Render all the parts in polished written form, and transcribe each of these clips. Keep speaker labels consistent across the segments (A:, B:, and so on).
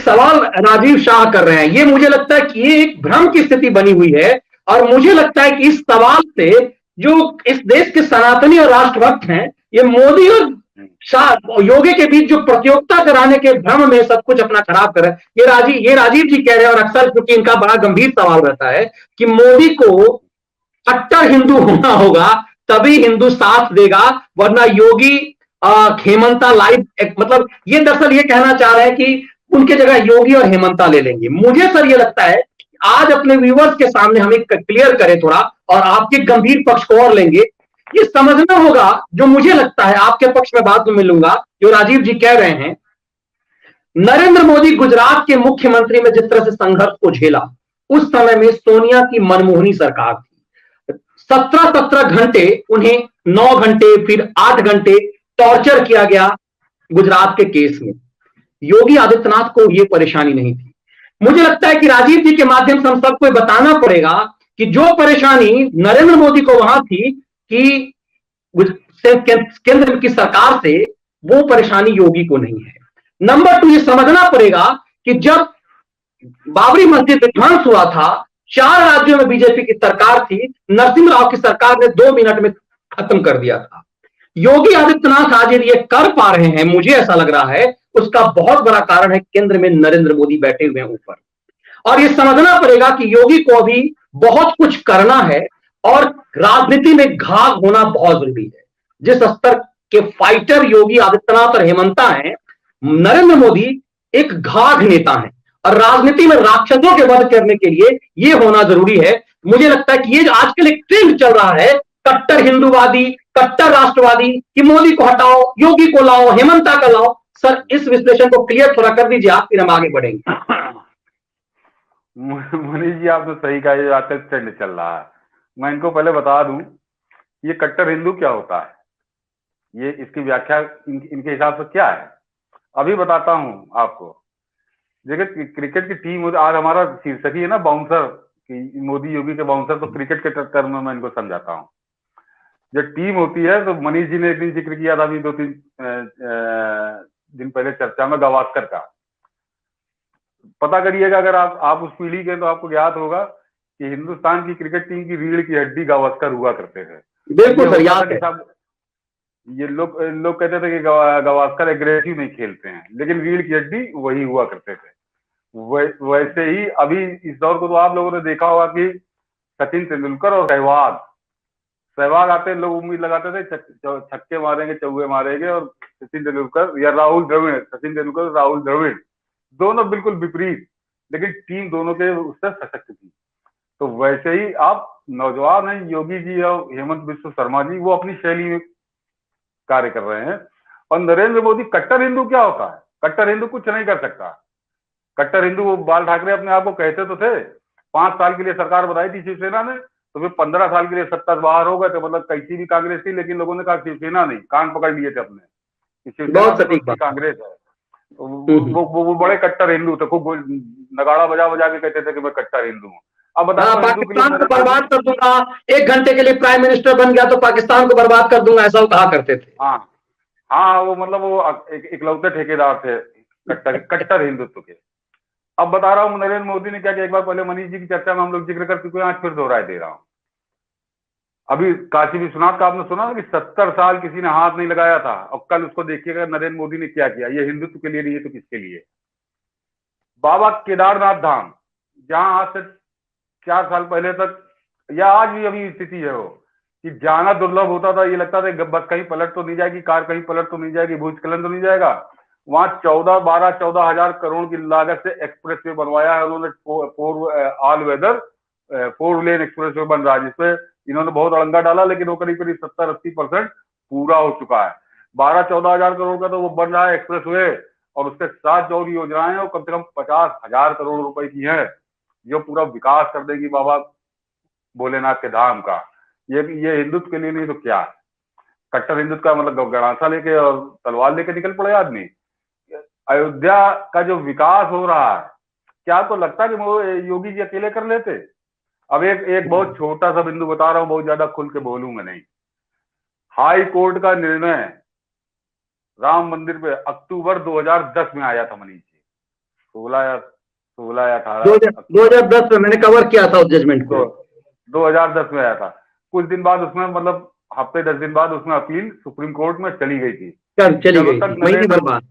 A: सवाल राजीव शाह कर रहे हैं, ये मुझे लगता है कि ये एक भ्रम की स्थिति बनी हुई है। और मुझे लगता है कि इस सवाल से जो इस देश के सनातनी और राष्ट्रभक्त हैं, ये मोदी और शाह योगी के बीच जो प्रतियोगिता कराने के भ्रम में सब कुछ अपना खराब कर रहे हैं। ये राजीव जी कह रहे हैं, और अक्सर क्योंकि इनका बड़ा गंभीर सवाल रहता है कि मोदी को कट्टर हिंदू होना होगा तभी हिंदू साथ देगा, वरना योगी हेमंता लाइव मतलब ये दरअसल ये कहना चाह रहे हैं कि उनके जगह योगी और हेमंता ले लेंगे। मुझे सर ये लगता है कि आज अपने व्यूवर्स के सामने हम एक क्लियर करें थोड़ा, और आपके गंभीर पक्ष को और लेंगे। ये समझना होगा, जो मुझे लगता है आपके पक्ष में बात में मिलूंगा, जो राजीव जी कह रहे हैं, नरेंद्र मोदी गुजरात के मुख्यमंत्री में जिस तरह से संघर्ष को झेला, उस समय में सोनिया की मनमोहनी सरकार थी। 17 घंटे उन्हें 9 घंटे फिर 8 घंटे टॉर्चर किया गया गुजरात के केस में। योगी आदित्यनाथ को यह परेशानी नहीं थी। मुझे लगता है कि राजीव जी के माध्यम से हम सबको बताना पड़ेगा कि जो परेशानी नरेंद्र मोदी को वहां थी कि केंद्र की सरकार से, वो परेशानी योगी को नहीं है। नंबर 2, ये समझना पड़ेगा कि जब बाबरी मस्जिद विध्वंस हुआ था, 4 राज्यों में बीजेपी की सरकार थी, नरसिम्हा राव की सरकार ने 2 मिनट में खत्म कर दिया था। योगी आदित्यनाथ आज ये कर पा रहे हैं, मुझे ऐसा लग रहा है, उसका बहुत बड़ा कारण है केंद्र में नरेंद्र मोदी बैठे हुए हैं ऊपर। और ये समझना पड़ेगा कि योगी को अभी बहुत कुछ करना है, और राजनीति में घाव होना बहुत जरूरी है। जिस स्तर के फाइटर योगी आदित्यनाथ और हेमंता हैं, नरेंद्र मोदी एक घाघ नेता है, और राजनीति में राक्षसों के वध करने के लिए यह होना जरूरी है। मुझे लगता है कि ये आजकल एक ट्रेंड चल रहा है, कट्टर हिंदूवादी, कट्टर राष्ट्रवादी, कि मोदी को हटाओ, योगी को लाओ, हेमंता का लाओ। सर, इस विश्लेषण को क्लियर थोड़ा कर दीजिए आप, फिर हम आगे बढ़ेंगे।
B: मनीष जी, आपने सही कहा, ये आजकल ट्रेंड चल रहा है। मैं इनको पहले बता दूं, ये कट्टर हिंदू क्या होता है, ये इसकी व्याख्या इनके हिसाब से क्या है, अभी बताता हूं आपको। देखिए, क्रिकेट की टीम, आज हमारा शीर्षक ही है ना बाउंसर, कि मोदी योगी के बाउंसर, तो क्रिकेट के टर्म में मैं इनको समझाता हूँ। जब टीम होती है, तो मनीष जी ने एक दिन जिक्र किया था अभी 2-3 दिन पहले चर्चा में, गावस्कर का। पता करिएगा, अगर आप उस पीढ़ी के, तो आपको याद होगा कि हिंदुस्तान की क्रिकेट टीम की रीढ़ की हड्डी गावस्कर हुआ करते थे।
A: बिल्कुल सर, याद है।
B: ये लोग कहते थे कि गावस्कर एग्रेसिव नहीं खेलते हैं, लेकिन रीढ़ की हड्डी वही हुआ करते थे। वैसे ही अभी इस दौर को तो आप लोगों ने देखा होगा कि सचिन तेंदुलकर और सहवाग आते, लोग उम्मीद लगाते थे छक्के मारेंगे, चौके मारेंगे, और सचिन तेंदुलकर या राहुल द्रविड़, सचिन तेंदुलकर राहुल द्रविड़ दोनों बिल्कुल विपरीत, लेकिन टीम दोनों के उससे सशक्त थी। तो वैसे ही आप नौजवान हैं, योगी जी और हेमंत बिस्व शर्मा जी, वो अपनी शैली में कार्य कर रहे हैं। और नरेंद्र मोदी, कट्टर हिंदू क्या होता है? कट्टर हिंदू कुछ नहीं कर सकता। कट्टर हिंदू, बाल ठाकरे अपने आप को कहते तो थे। 5 साल के लिए सरकार बनाई थी शिवसेना ने, तो फिर 15 साल के लिए सत्ता से बाहर हो गए थे। मतलब कैसी भी कांग्रेस थी, लेकिन लोगों ने कहा शिवसेना नहीं, कान पकड़ लिए थे अपने, शिवसेना कांग्रेस है। वो बड़े कट्टर हिंदू थे, खूब नगाड़ा बजा बजा के कहते थे कि मैं कट्टर हिंदू हूँ। अब बताओ,
A: पाकिस्तान को बर्बाद कर दूंगा, 1 घंटे के लिए प्राइम मिनिस्टर बन गया तो पाकिस्तान को बर्बाद कर दूंगा, ऐसा वो कहा करते थे।
B: हाँ, वो मतलब वो इकलौते ठेकेदार थे कट्टर हिंदुत्व के। अब बता रहा हूँ नरेंद्र मोदी ने क्या किया। एक बार पहले मनीष जी की चर्चा में हम लोग जिक्र कर चुके हैं, आज फिर दोहराए दे रहा हूँ। अभी काशी विश्वनाथ का आपने सुना कि 70 साल किसी ने हाथ नहीं लगाया था, और कल उसको देखिएगा नरेंद्र मोदी ने क्या किया। ये हिंदुत्व के लिए नहीं है तो किसके लिए? बाबा केदारनाथ धाम, जहां आज से 4 साल पहले तक, या आज भी अभी स्थिति है वो, कि जाना दुर्लभ होता था। ये लगता था बस कहीं पलट तो नहीं जाएगी, कार कहीं पलट तो नहीं जाएगी, भूस्खलन तो नहीं जाएगा। वहां 14 हजार करोड़ की लागत से एक्सप्रेस वे बनवाया है उन्होंने। ऑल वेदर 4 लेन एक्सप्रेस वे बन रहा है, जिसपे इन्होंने बहुत अड़ंगा डाला, लेकिन वो करीब 70-80% पूरा हो चुका है। 12-14 हजार करोड़ का तो वो बन रहा है एक्सप्रेस वे, और उसके साथ जो योजनाएं वो कम से कम 50,000 करोड़ रुपए की है, जो पूरा विकास कर देगी बाबा भोलेनाथ के धाम का। ये हिंदुत्व के लिए नहीं तो क्या? कट्टर हिंदुत्व का मतलब गणासा लेके और तलवार लेके निकल पड़े आदमी। अयोध्या का जो विकास हो रहा है, क्या तो लगता है कि वो योगी जी अकेले कर लेते? अब एक बहुत छोटा सा बिंदु बता रहा हूं, बहुत ज्यादा खुल के बोलूंगा नहीं। हाई कोर्ट का निर्णय राम मंदिर पे अक्टूबर 2010 में आया था मनीष जी। 16 या 18
A: 2010 में मैंने कवर किया था उस जजमेंट को।
B: 2010 में आया था। कुछ दिन बाद उसमें मतलब हफ्ते 10 दिन बाद उसमें अपील सुप्रीम कोर्ट में चली गई थी।
A: चली गई थी, महीने भर बाद।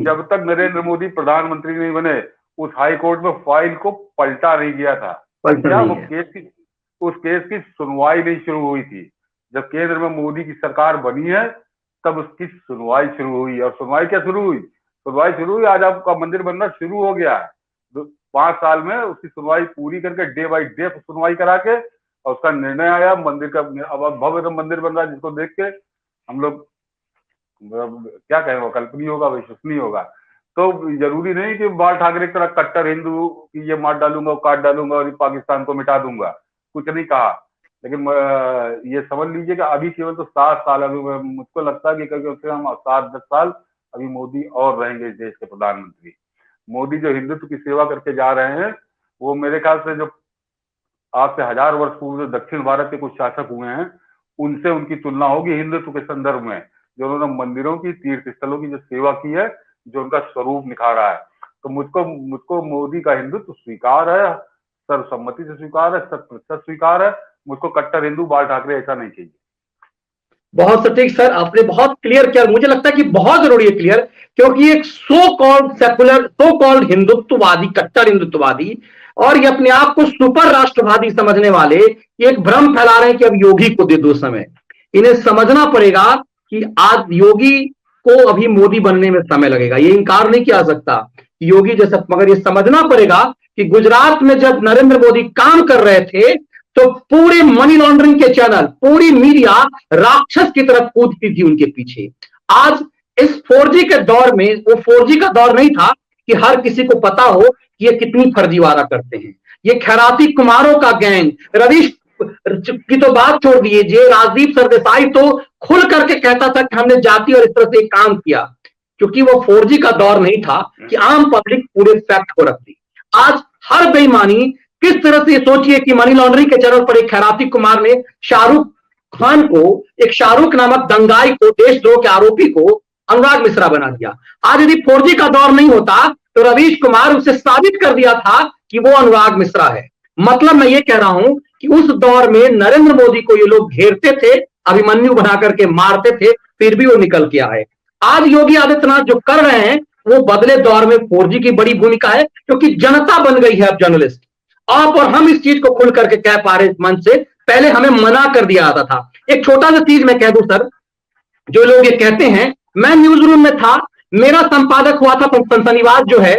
B: जब तक नरेंद्र मोदी प्रधानमंत्री नहीं बने उस हाई कोर्ट में फाइल को पलटा नहीं गया था। क्या वो उस केस की सुनवाई नहीं शुरू हुई थी। जब केंद्र में मोदी की सरकार बनी है तब उसकी सुनवाई शुरू हुई। और सुनवाई क्या शुरू हुई? सुनवाई शुरू हुई, आज आपका मंदिर बनना शुरू हो गया है। 5 साल में उसकी सुनवाई पूरी करके डे बाई डे सुनवाई करा के और उसका निर्णय आया। मंदिर का अब भव्य मंदिर बन रहा है जिसको देख के हम लोग क्या कहें, वो कल्पनीय होगा, विश्वसनीय होगा। तो जरूरी नहीं कि बाल ठाकरे की तरह कट्टर हिंदू की ये मार डालूंगा, काट डालूंगा और पाकिस्तान को मिटा दूंगा, कुछ नहीं कहा। लेकिन ये समझ लीजिए कि अभी केवल तो 7 साल, अभी मुझको लगता है कि कम से कम 7-10 साल अभी मोदी और रहेंगे इस देश के प्रधानमंत्री। मोदी जो हिंदुत्व की सेवा करके जा रहे हैं वो मेरे ख्याल से जो आज से 1000 वर्ष पूर्व जो दक्षिण भारत के कुछ शासक हुए हैं उनसे उनकी तुलना होगी हिंदुत्व के संदर्भ में, जो उन्होंने मंदिरों की, तीर्थ स्थलों की जो सेवा की है, जो उनका स्वरूप निखारा है। तो मुझको मोदी का हिंदुत्व स्वीकार है, सर्वसम्मति से स्वीकार है, 100% स्वीकार है। मुझको कट्टर हिंदू बाल ठाकरे ऐसा नहीं चाहिए।
A: बहुत सटीक सर, आपने बहुत क्लियर किया। मुझे लगता है कि बहुत जरूरी है क्लियर, क्योंकि एक so called secular, so called हिंदुत्ववादी, कट्टर हिंदुत्ववादी और ये अपने आप को सुपर राष्ट्रवादी समझने वाले ये एक भ्रम फैला रहे हैं कि अब योगी को दे दो समय। इन्हें समझना पड़ेगा कि आज योगी को अभी मोदी बनने में समय लगेगा, ये इंकार नहीं किया जा सकता योगी जैसा, मगर ये समझना पड़ेगा कि गुजरात में जब नरेंद्र मोदी काम कर रहे थे तो पूरे मनी लॉन्ड्रिंग के चैनल, पूरी मीडिया राक्षस की तरफ कूदती थी उनके पीछे। आज इस 4G के दौर में, वो 4G का दौर नहीं था कि हर किसी को पता हो कि ये कितनी फर्जीवाड़ा करते हैं। ये खैराती कुमारों का गैंग, रवीश की तो बात छोड़ दीजिए, राजदीप सरदेसाई तो खुल करके कहता था कि हमने जाति और इस तरह से काम किया, क्योंकि वो 4G का दौर नहीं था कि आम पब्लिक पूरे फैक्ट को रखती। आज हर बेईमानी किस तरह से, सोचिए कि मनी लॉन्ड्रिंग के चैनल पर एक खैराती कुमार ने शाहरुख खान को, एक शाहरुख नामक दंगाई को, देशद्रोह के आरोपी को अनुराग मिश्रा बना दिया। आज यदि 4G का दौर नहीं होता तो रवीश कुमार उसे साबित कर दिया था कि वो अनुराग मिश्रा है। मतलब मैं ये कह रहा हूं कि उस दौर में नरेंद्र मोदी को ये लोग घेरते थे, अभिमन्यु बना करके मारते थे, फिर भी वो निकल के आए। आज योगी आदित्यनाथ जो कर रहे हैं वो बदले दौर में 4G की बड़ी भूमिका है, क्योंकि जनता बन गई है अब जर्नलिस्ट। आप और हम इस चीज को खुल करके कह पा रहे मंच से, पहले हमें मना कर दिया जाता था। एक छोटा सा चीज मैं कह दूं सर, जो लोग ये कहते हैं, मैं न्यूज रूम में था, मेरा संपादक हुआ था सनसनीवाज जो है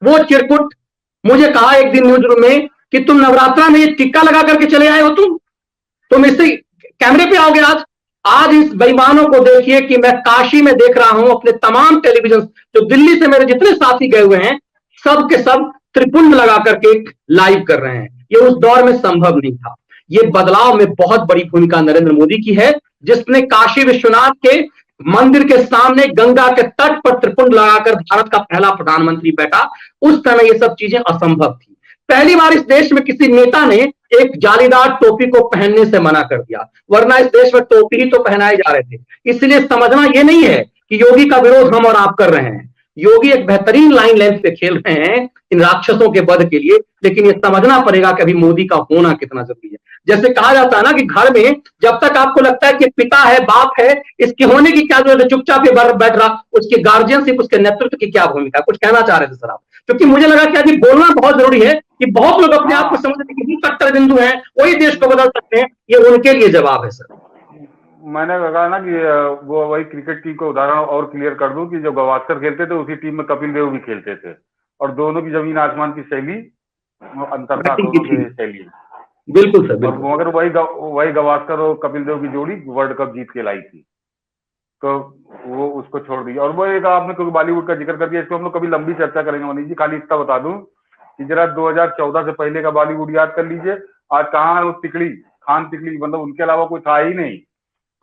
A: वो चिरकुट, मुझे कहा एक दिन न्यूज रूम में कि तुम नवरात्रा में ये टिक्का लगा करके चले आए हो, तुम इससे कैमरे पे आओगे आज इस बेईमानों को देखिए कि मैं काशी में देख रहा हूं अपने तमाम टेलीविजन, जो दिल्ली से मेरे जितने साथी गए हुए हैं सब के सब त्रिपुंड लगा करके लाइव कर रहे हैं। ये उस दौर में संभव नहीं था। ये बदलाव में बहुत बड़ी भूमिका नरेंद्र मोदी की है, जिसने काशी विश्वनाथ के मंदिर के सामने गंगा के तट पर त्रिपुंड लगाकर भारत का पहला प्रधानमंत्री बैठा। उस समय ये सब चीजें असंभव थी। पहली बार इस देश में किसी नेता ने एक जालीदार टोपी को पहनने से मना कर दिया, वरना इस देश में टोपी ही तो पहनाए जा रहे थे। इसलिए समझना यह नहीं है कि योगी का विरोध हम और आप कर रहे हैं। योगी एक बेहतरीन लाइन लेंथ पे खेल रहे हैं इन राक्षसों के वध के लिए, लेकिन ये समझना पड़ेगा कि अभी मोदी का होना कितना जरूरी है। जैसे कहा जाता है ना कि घर में जब तक आपको लगता है कि पिता है, बाप है, इसके होने की क्या जरूरत है, चुपचाप ये बैठ रहा, उसकी गार्जियनशिप, उसके नेतृत्व की क्या भूमिका। कुछ कहना चाह रहे थे सर आप? क्योंकि मुझे लगा कि अभी बोलना बहुत जरूरी है कि बहुत लोग अपने आप को समझते हैं कि कट्टर बिंदु है, वही देश को बदल सकते हैं। ये उनके लिए जवाब है सर।
B: मैंने कहा ना कि वो वही क्रिकेट टीम को उदाहरण और क्लियर कर दूं कि जो गावस्कर खेलते थे उसी टीम में कपिल देव भी खेलते थे, और दोनों की जमीन आसमान की शैली अंतर था, दोनों की शैली।
A: बिल्कुल सर, बिल्कुल।
B: मगर वही गावस्कर और कपिल देव की जोड़ी वर्ल्ड कप जीत के लाई थी, तो वो उसको छोड़ दिया। और वो एक आपने क्योंकि बॉलीवुड का जिक्र कर दिया, इसको हम लोग कभी लंबी चर्चा करेंगे मनीष जी। खाली इतना बता दूं कि जरा 2014 से पहले का बॉलीवुड याद कर लीजिए। आज कहाँ है वो तिकड़ी, खान तिकड़ी, मतलब उनके अलावा कोई था ही नहीं,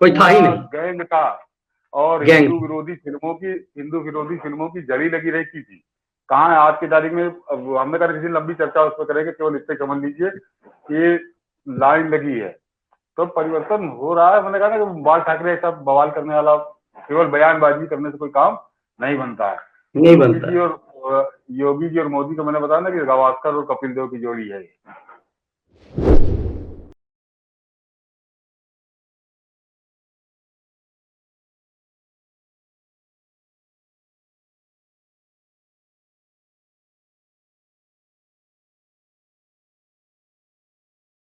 A: कोई था ही नहीं।
B: गैंग था और हिंदू विरोधी फिल्मों की जड़ी लगी रहती थी। कहाँ है आज की तारीख में? अब हमने कहा किसी लंबी चर्चा उस पर करेंगे, केवल इतने समझ लीजिए कि लाइन लगी है, तो परिवर्तन हो रहा है। मैंने कहा ना कि बाल ठाकरे ऐसा बवाल करने वाला केवल बयानबाजी करने से कोई काम नहीं बनता है।
A: नहीं बनता।
B: योगी जी और मोदी को मैंने बताया ना कि गावस्कर और कपिल देव की जोड़ी है ये।